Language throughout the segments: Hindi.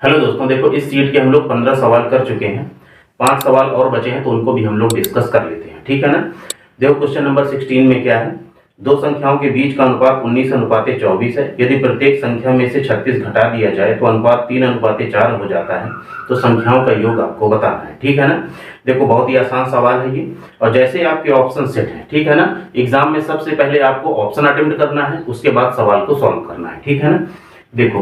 हेलो दोस्तों, देखो इस सीट के हम लोग 15 सवाल कर चुके हैं। 5 सवाल और बचे हैं तो उनको भी हम लोग डिस्कस कर लेते हैं, ठीक है ना। देखो क्वेश्चन नंबर 16 में क्या है, दो संख्याओं के बीच का अनुपात 19:24 है। यदि प्रत्येक संख्या में से 36 घटा दिया जाए तो अनुपात 3:4 हो जाता है। तो संख्याओं का योग आपको बताना है, ठीक है ना। देखो बहुत ही आसान सवाल है ये, और जैसे आपके ऑप्शन सेट है, ठीक है ना। एग्जाम में सबसे पहले आपको ऑप्शन अटेम्प्ट करना है, उसके बाद सवाल को सॉल्व करना है, ठीक है ना। देखो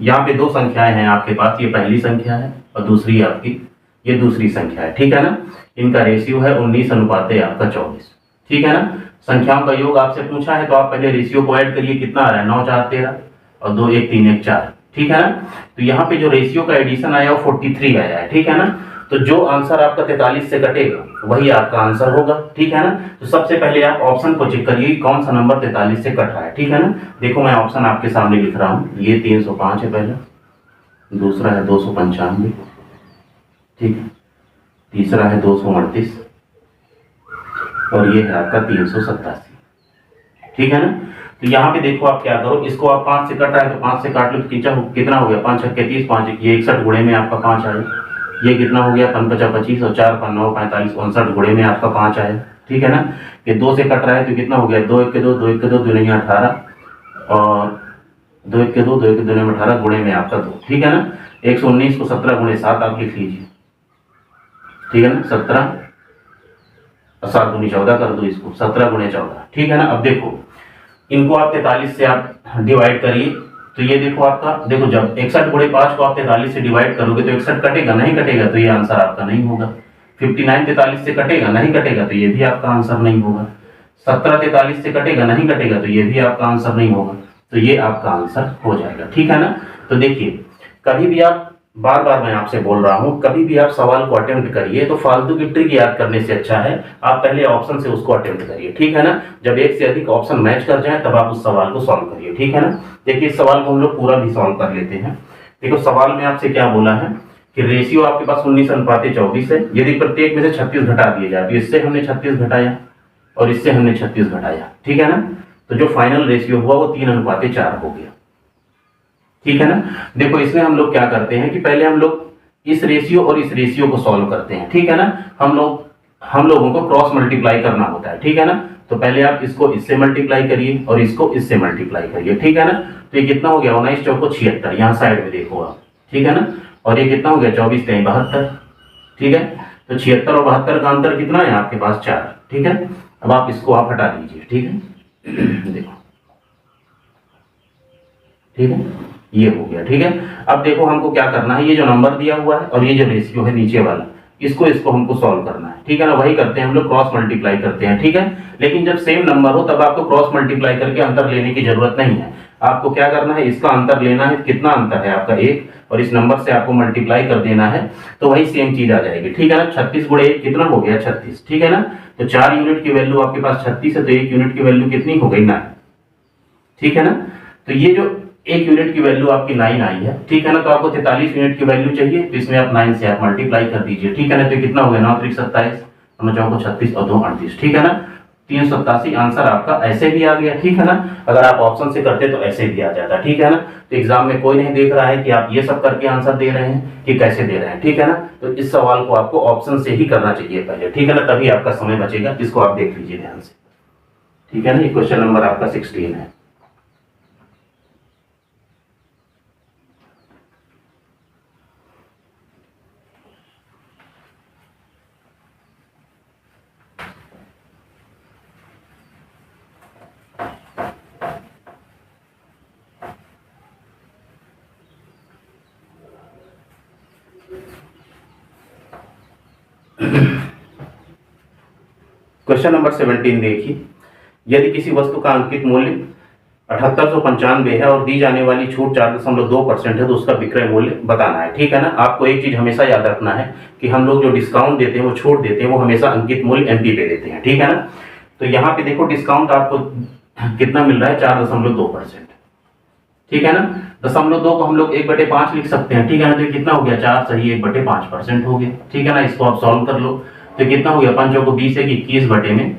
यहाँ पे दो संख्याएं हैं आपके पास, ये पहली संख्या है और दूसरी आपकी ये दूसरी संख्या है, ठीक है ना। इनका रेशियो है 19:24, ठीक है ना। संख्याओं का योग आपसे पूछा है तो आप पहले रेशियो को ऐड करिए, कितना आ रहा है 9 4 13 और 2 1 3 1 4, ठीक है ना। तो यहाँ पे जो रेशियो का एडिशन आया वो 43 आया है, ठीक है ना। तो जो आंसर आपका 43 से कटेगा वही आपका आंसर होगा, ठीक है ना। तो सबसे पहले आप ऑप्शन को चेक करिए कौन सा नंबर 43 से कट रहा है, ठीक है ना। देखो मैं ऑप्शन आपके सामने लिख रहा हूँ, ये 305 है पहला, दूसरा है 295, ठीक है, तीसरा है 238 और ये है आपका 387, ठीक है ना। तो यहाँ पे देखो आप क्या करो, इसको आप 5 से कट रहा है तो 5 से काट लो, तो कितना हो गया 5 6 30, 5 ये 61 गुणे में आपका 5 आया। ये कितना हो गया 5 5 25 और 4 5 9 45 59 गुणे में आपका 5 आया, ठीक है ना। ये 2 से कट रहा है तो कितना हो गया 2 1 के 2 2 1 के 2 2 नहीं 18 और 2 1 के 2 2 1 के 2 नहीं 18 गुणे में आपका 2, ठीक है ना। 119 को 17 गुणे 7 आप लिख लीजिए, ठीक है ना। 17 और 7 दूनी 14 कर दो इसको, 17 गुणे 14, ठीक है ना। अब देखो इनको आप 43 से आप डिवाइड करिए, तो ये देखो आपका, देखो जब 61 गुणे 5 को आप 43 से डिवाइड करोगे तो 61 कटेगा नहीं कटेगा, तो ये आंसर आपका नहीं होगा। 59 43 से कटेगा नहीं कटेगा, तो ये भी आपका आंसर नहीं होगा। 17 43 से कटेगा नहीं कटेगा, तो ये भी आपका आंसर नहीं होगा। तो ये आपका आंसर हो जाएगा, ठीक है ना। तो देखिए कभी भी आप, बार बार मैं आपसे बोल रहा हूं, कभी भी आप सवाल को अटेम्प्ट करिए तो फालतू की ट्रिक याद करने से अच्छा है आप पहले ऑप्शन से उसको अटेम्प्ट करिए, ठीक है ना। जब एक से अधिक ऑप्शन मैच कर जाए तब आप उस सवाल को सॉल्व करिए, ठीक है ना। देखिए इस सवाल को हम लोग पूरा भी सॉल्व कर लेते हैं। देखो सवाल में आपसे क्या बोला है कि रेशियो आपके पास 19:24 है। यदि प्रत्येक में से 36 घटा दिए जाए, तो इससे हमने 36 घटाया और इससे हमने 36 घटाया, ठीक है ना। तो जो फाइनल रेशियो हुआ वो 3:4 हो गया, ठीक है ना। देखो इसमें हम लोग क्या करते हैं कि पहले हम लोग इस रेशियो और इस रेशियो को सॉल्व करते हैं, ठीक है ना। हम लोगों को क्रॉस मल्टीप्लाई करना होता है, ठीक है ना। तो पहले आप इसको इससे मल्टीप्लाई करिए और इसको इससे मल्टीप्लाई करिए, ठीक है ना। तो ये कितना हो गया 19 चौको 76, यहाँ साइड में देखो आप, ठीक है ना। और ये कितना हो गया 24 3 72, ठीक है। तो 76 और 72 का अंतर कितना है आपके पास 4, ठीक है। अब आप इसको आप हटा दीजिए, ठीक है। देखो ठीक है, ये हो गया, ठीक है। अब देखो हमको क्या करना है, ये जो नंबर दिया हुआ है और ये जो रेशियो है नीचे वाला, इसको हमको सॉल्व करना है, ठीक है ना। वही करते हैं हम लोग, क्रॉस मल्टीप्लाई करते हैं, ठीक है। लेकिन जब सेम नंबर हो तब आपको क्रॉस मल्टीप्लाई करके अंतर लेने की जरूरत नहीं है। आपको क्या करना है, इसका अंतर लेना है, कितना अंतर है आपका 1, और इस नंबर से आपको मल्टीप्लाई कर देना है, तो वही सेम चीज आ जाएगी, ठीक है ना। 36 गुणे 1 कितना हो गया 36, ठीक है ना। तो 4 यूनिट की वैल्यू आपके पास 36 है, तो 1 यूनिट की वैल्यू कितनी हो गई 9, ठीक है ना। तो ये जो 1 यूनिट की वैल्यू आपकी 9 आई है, ठीक है ना। तो आपको 43 यूनिट की वैल्यू चाहिए, तो इसमें आप 9 से आप मल्टीप्लाई कर दीजिए, ठीक है ना। तो कितना हो गया 9 3 27, 9 4 36 और 2 38, ठीक है ना। 387 आंसर आपका ऐसे भी आ गया, ठीक है ना। अगर आप ऑप्शन से करते तो ऐसे भी आ जाता, ठीक है ना। तो एग्जाम में कोई नहीं देख रहा है कि आप ये सब करके आंसर दे रहे हैं कि कैसे दे रहे हैं, ठीक है ना। तो इस सवाल को आपको ऑप्शन से ही करना चाहिए पहले, ठीक है ना, तभी आपका समय बचेगा। इसको आप देख लीजिए ध्यान से, ठीक है ना। ये क्वेश्चन नंबर आपका 16 है। क्वेश्चन नंबर 17 देखिए, यदि किसी वस्तु का अंकित मूल्य 7895 है और दी जाने वाली छूट 4.2% है तो उसका विक्रय मूल्य बताना है, ठीक है ना। आपको एक चीज हमेशा याद रखना है कि हम लोग जो डिस्काउंट देते हैं, वो छूट देते हैं, वो हमेशा अंकित मूल्य एमपी पे देते हैं, ठीक है ना। तो यहाँ पे देखो डिस्काउंट आपको कितना मिल रहा है 4.2%, ठीक है ना। 0.2 को हम लोग 1/5 लिख सकते हैं, ठीक है ना। तो कितना हो गया 4 सही 1/5% हो गया, ठीक है ना। इसको आप सॉल्व कर लो, तो कितना हो गया 5 को 20 है 21 बटे में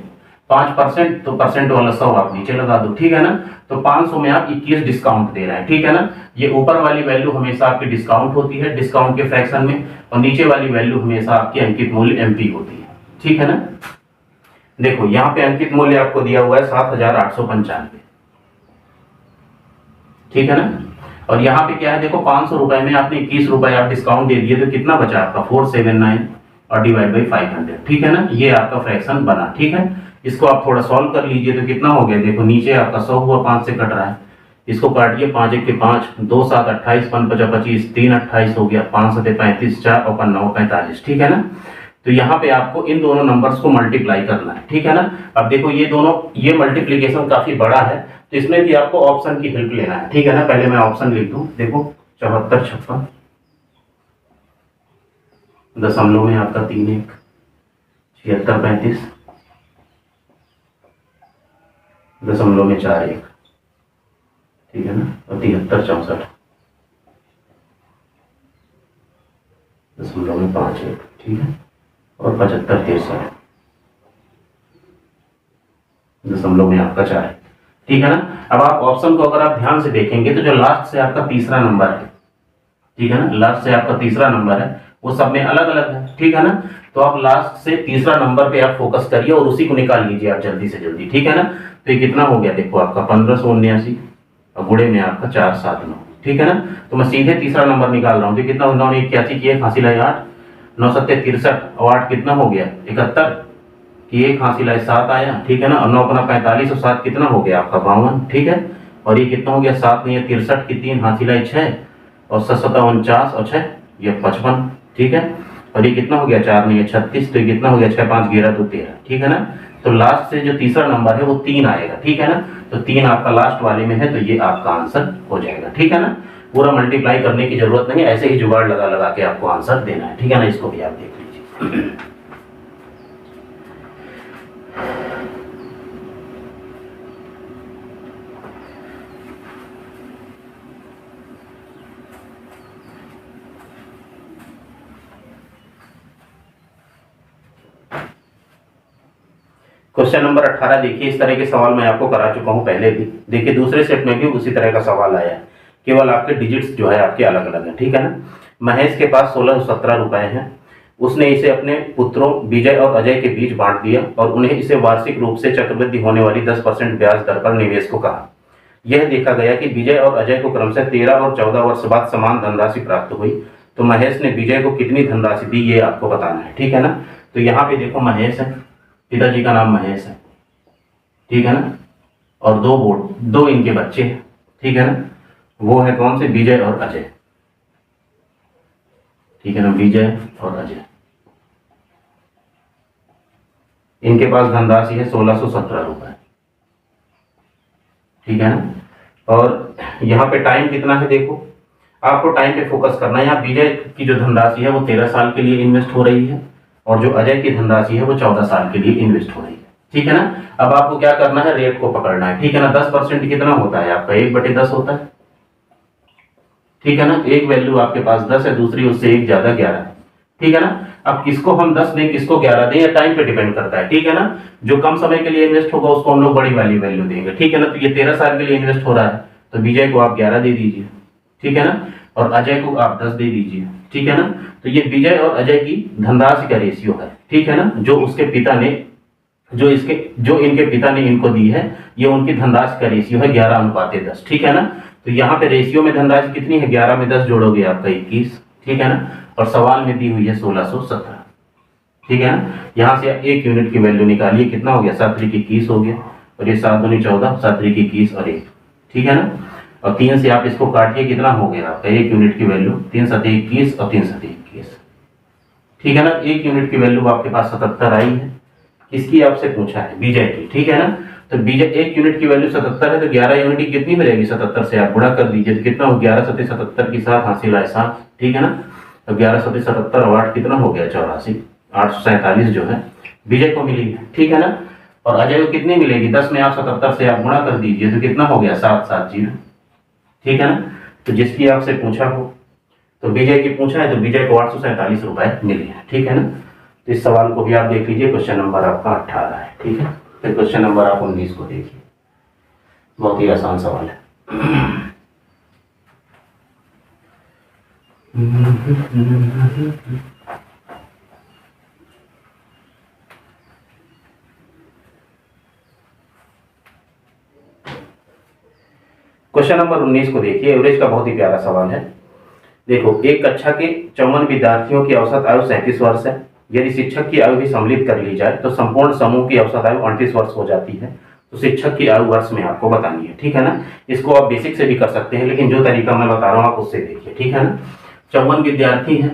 5%, तो परसेंट वाला 100 आप नीचे लगा दो, ठीक है ना। तो 500 में आप 21 डिस्काउंट दे रहे हैं, ठीक है ना। ये ऊपर वाली वैल्यू हमेशा आपकी डिस्काउंट होती है डिस्काउंट के फ्रैक्शन में, और नीचे वाली वैल्यू हमेशा आपकी अंकित मूल्य एमपी होती है, ठीक है ना। देखो यहाँ पे अंकित मूल्य आपको दिया हुआ है 7,895, ठीक है ना। और यहाँ पे क्या है, देखो 500 रुपए में आपने 21 रुपए आप डिस्काउंट दे दिए, तो कितना बचा आपका 479 और डिवाइड बाई 500, ठीक है ना। ये आपका फ्रैक्शन बना, ठीक है। इसको आप थोड़ा सॉल्व कर लीजिए, तो कितना हो गया, देखो नीचे आपका 100 हुआ, 5 से कट रहा है, इसको काटिए, 5 1 के 5, 2 7 28, 5 5 25, 3 28 हो गया, 5 7 35, 4 और 9 45, ठीक है ना। तो यहाँ पे आपको इन दोनों नंबर्स को मल्टीप्लाई करना है, ठीक है ना। अब देखो ये दोनों, ये मल्टीप्लीकेशन काफी बड़ा है, तो इसमें भी आपको ऑप्शन की हेल्प लेना है, ठीक है ना। पहले मैं ऑप्शन लिख दूं, देखो 74 56, दशमलव में आपका 3 1, 76 35, दशमलव में 4 1, ठीक है ना, और 73 64, दशमलव में 5 1, ठीक है, और 75 63, दशमलव में आपका 4 है, ठीक है ना। अब आप ऑप्शन को अगर आप ध्यान से देखेंगे तो जो लास्ट से आपका तीसरा नंबर है, ठीक है ना, लास्ट से आपका तीसरा नंबर है, वो सब में अलग अलग है, ठीक है ना। तो आप लास्ट से तीसरा नंबर पे आप फोकस करिए और उसी को निकाल लीजिए आप जल्दी से जल्दी, ठीक है ना। तो ये कितना हो गया, देखो आपका 1579 और गुणे में आपका 479, ठीक है ना। तो मैं सीधे तीसरा नंबर निकाल रहा हूँ, तो कितना 981 किए, फांसी लाए 8, 9 7 63 और 8 कितना हो गया 71 कि 1 हासिल लाए 7 आया, ठीक है ना। और 9 अपना 45 और 7 कितना हो गया आपका 52, ठीक है। और ये कितना हो गया 7 नहीं 63 की 3 हासिल लाए 6 और 7 7 49 और 6 ये 55, ठीक है। और ये कितना हो गया 4 नहीं 36, तो ये कितना हो गया 6 5 11 2 13, ठीक है ना। तो लास्ट से जो तीसरा नंबर है वो 3 आएगा, ठीक है ना। तो 3 आपका लास्ट वाले में है, तो ये आपका आंसर हो जाएगा, ठीक है ना। पूरा मल्टीप्लाई करने की जरूरत नहीं है, ऐसे ही जुगाड़ लगा लगा के आपको आंसर देना है, ठीक है ना। इसको भी आप देख लीजिए। क्वेश्चन नंबर 18 देखिए, इस तरह के सवाल मैं आपको करा चुका हूं पहले भी। देखिए दूसरे सेट में भी उसी तरह का सवाल आया है, केवल आपके डिजिट्स जो है आपके अलग अलग हैं, ठीक है ना। महेश के पास 1617 रुपए हैं, उसने इसे अपने पुत्रों विजय और अजय के बीच बांट दिया और उन्हें इसे वार्षिक रूप से चक्रवृद्धि होने वाली 10% ब्याज दर पर निवेश को कहा। यह देखा गया कि विजय और अजय को क्रमशः 13 और 14 वर्ष बाद समान धनराशि प्राप्त हुई, तो महेश ने विजय को कितनी धनराशि दी, ये आपको बताना है, ठीक है ना। तो यहाँ पे देखो महेश है, पिताजी का नाम महेश है, ठीक है ना, और दो इनके बच्चे हैं, ठीक है ना। वो है कौन से, विजय और अजय, ठीक है ना, विजय और अजय। इनके पास धनराशि है 1617 रुपए, ठीक है ना। और यहाँ पे टाइम कितना है, देखो आपको टाइम पे फोकस करना है। यहाँ विजय की जो धनराशि है वो 13 साल के लिए इन्वेस्ट हो रही है और जो अजय की धनराशि है वो 14 साल के लिए इन्वेस्ट हो रही है, ठीक है ना। अब आपको क्या करना है, रेट को पकड़ना है, ठीक है ना। 10% कितना होता है आपका, 1/10 होता है, ठीक है ना। एक वैल्यू आपके पास 10 है, दूसरी उससे एक ज्यादा 11 है, ठीक है ना। अब किसको हम 10 दें किसको 11 दें, या टाइम पे डिपेंड करता है, ठीक है ना। जो कम समय के लिए इन्वेस्ट होगा उसको हम लोग बड़ी वाली वैल्यू देंगे, ठीक है ना। तो ये 13 साल के लिए इन्वेस्ट हो रहा है, तो विजय को आप 11 दे दीजिए, ठीक है ना, और अजय को आप 10 दे दीजिए, ठीक है ना। तो ये विजय और अजय की धनराशि का रेशियो है, ठीक है ना, जो उसके पिता ने जो इनके पिता ने इनको दी है, ये उनकी धनराशि का रेशियो है 11:10, ठीक है ना। तो यहाँ पे रेशियो में धनराशि कितनी है, 11 में 10 जोड़ोगे आपका 21, ठीक है ना। और सवाल में दी हुई है 1617, ठीक है ना। यहाँ से 1 यूनिट की वैल्यू निकालिए, कितना हो गया 7 3 21 हो गया, और ये 7 दूनी 14, 7 3 21 और 1, ठीक है ना। और 3 से आप इसको काटिए, कितना हो गया आपका 1 यूनिट की वैल्यू 3 7 21 और 3 7 21, ठीक है ना। 1 यूनिट की वैल्यू आपके पास 77 आई है, किसकी आपसे पूछा है, विजय की, ठीक है ना। तो विजय 1 यूनिट की वैल्यू 77 है, तो 11 यूनिट की कितनी मिलेगी, 77 से आप गुणा कर दीजिए, तो कितना हो 11 7 77 की 7 हासिल आए 7, ठीक है ना। तो 11 7 77 और 8 कितना हो गया 84, 847 जो है विजय को मिली है, ठीक है ना। और अजय को कितनी मिलेगी, 10 में आप 77 से आप गुणा कर दीजिए, तो कितना हो गया 770, ठीक है ना। तो जिसकी आपसे पूछा हो, तो विजय की पूछा है, तो विजय को 847 रुपए मिले हैं, ठीक है ना। तो इस सवाल को भी आप देख लीजिए, क्वेश्चन नंबर आपका 18 है, ठीक है। फिर क्वेश्चन नंबर आप 19 को देखिए, बहुत ही आसान सवाल है। क्वेश्चन नंबर 19 को देखिए, एवरेज का बहुत ही प्यारा सवाल है। देखो, एक कक्षा के 54 विद्यार्थियों की औसत आयु 37 वर्ष है। यदि शिक्षक की आयु भी सम्मिलित कर ली जाए तो संपूर्ण समूह की औसत आयु 38 वर्ष हो जाती है। तो शिक्षक की आयु वर्ष में आपको बतानी है, ठीक है ना। इसको आप बेसिक से भी कर सकते हैं, लेकिन जो तरीका मैं बता रहा हूँ आप उससे देखिए, ठीक है ना। 54 विद्यार्थी हैं,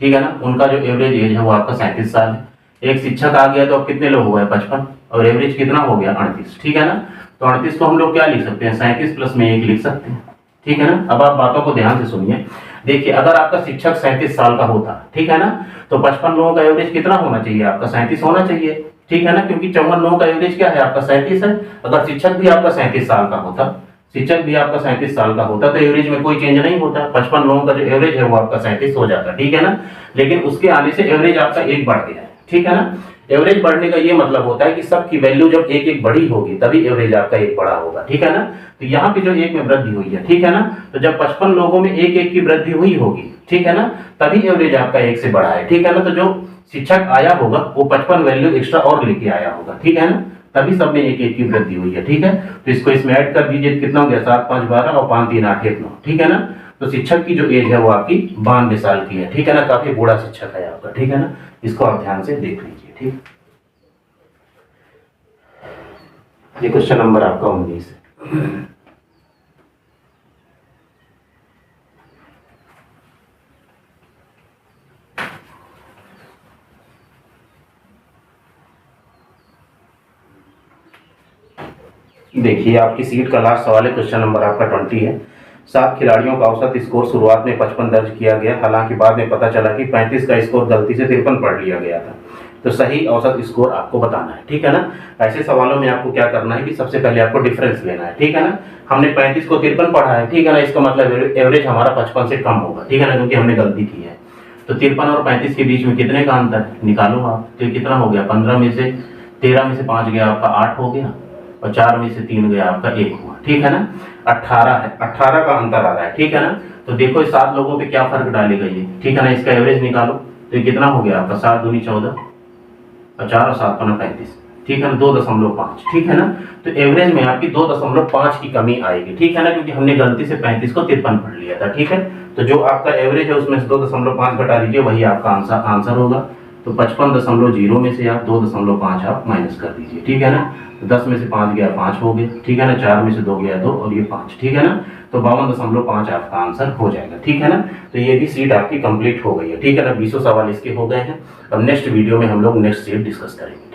ठीक है ना, उनका जो एवरेज एज है वो आपका 37 साल है। एक शिक्षक आ गया तो अब कितने लोग हुए, 55, और एवरेज कितना हो गया, 38, ठीक है ना। तो 38 को हम लोग क्या लिख सकते हैं, 37 प्लस में 1 लिख सकते हैं, ठीक है ना। अब आप बातों को ध्यान से सुनिए। देखिए, अगर आपका शिक्षक 37 साल का होता, ठीक है ना, तो 55 लोगों का एवरेज कितना होना चाहिए, आपका 37 होना चाहिए, ठीक है ना, क्योंकि 54 लोगों का एवरेज क्या है, आपका 37 है। अगर शिक्षक भी आपका 37 साल का होता, शिक्षक भी आपका 37 साल का होता तो एवरेज में कोई चेंज नहीं होता, 55 लोगों का जो एवरेज है वो आपका 37 हो जाता, ठीक है ना। लेकिन उसके आने से एवरेज आपका 1 बढ़ गया है, ठीक है ना। एवरेज बढ़ने का ये मतलब होता है कि सबकी वैल्यू जब एक एक बड़ी होगी तभी एवरेज आपका 1 बड़ा होगा, ठीक है ना। तो यहाँ पे जो 1 में वृद्धि हुई है, ठीक है ना, तो जब 55 लोगों में 1 की वृद्धि हुई होगी, ठीक है ना, तभी एवरेज आपका 1 से बढ़ा है, ठीक है ना। तो जो शिक्षक आया होगा वो 55 वैल्यू एक्स्ट्रा और लेके आया होगा, ठीक है ना, तभी सब में 1 की वृद्धि हुई है, ठीक है। तो इसको इसमें ऐड कर दीजिए, कितना हो गया, 7 5 12 और 5 3 8 1 9, ठीक है ना। तो शिक्षक की जो एज है वो आपकी 92 साल की है, ठीक है ना, काफी बूढ़ा शिक्षक है आपका, ठीक है ना। इसको आप ध्यान से देख लीजिए, ठीक। ये क्वेश्चन नंबर आपका 19 है। देखिए, आपकी सीट का लास्ट सवाल है, क्वेश्चन नंबर आपका 20 है। 7 खिलाड़ियों का औसत स्कोर शुरुआत में 55 दर्ज किया गया, हालांकि बाद में पता चला कि 35 का स्कोर गलती से 53 पढ़ लिया गया था। तो सही औसत स्कोर आपको बताना है, ठीक है ना। ऐसे सवालों में आपको क्या करना है कि सबसे पहले आपको डिफरेंस लेना है, ठीक है ना। हमने 35 को 53 पढ़ा है, ठीक है ना, इसका मतलब एवरेज हमारा 55 से कम होगा, ठीक है ना, क्योंकि हमने गलती की है। तो 53 और 35 के बीच में कितने का अंतर निकालो आप, तो कितना हो गया, 15 में से 13 में से 5 गया आपका 8 हो गया, और 4 में से 3 गया आपका 1 हुआ, ठीक है ना। 18 है, 18 का अंतर आ रहा है, ठीक है ना। तो देखो इस 7 लोगों पे क्या फर्क डालेगा ये, ठीक है ना। इसका एवरेज निकालो तो ये कितना हो गया आपका, 7 दूनी 14 और 4 और 7 पना 35, ठीक है ना, 2.5, ठीक है ना। तो एवरेज में आपकी 2.5 की कमी आएगी, ठीक है ना, क्योंकि हमने गलती से 35 को 53 पढ़ लिया था, ठीक है। तो जो आपका एवरेज है उसमें से 2.5 घटा दीजिए, वही आपका आंसर होगा। तो 55.0 में से आप 2.5 आप माइनस कर दीजिए, ठीक है ना। तो 10 में से 5 गया 5 हो गया, ठीक है ना, 4 में से 2 गया 2 और ये 5, ठीक है ना। तो 52.5 आपका आंसर हो जाएगा, ठीक है ना। तो ये भी सीट आपकी कंप्लीट हो गई है, ठीक है ना। 20 सवाल इसके हो गए हैं। अब नेक्स्ट वीडियो में हम लोग नेक्स्ट सीट डिस्कस करेंगे।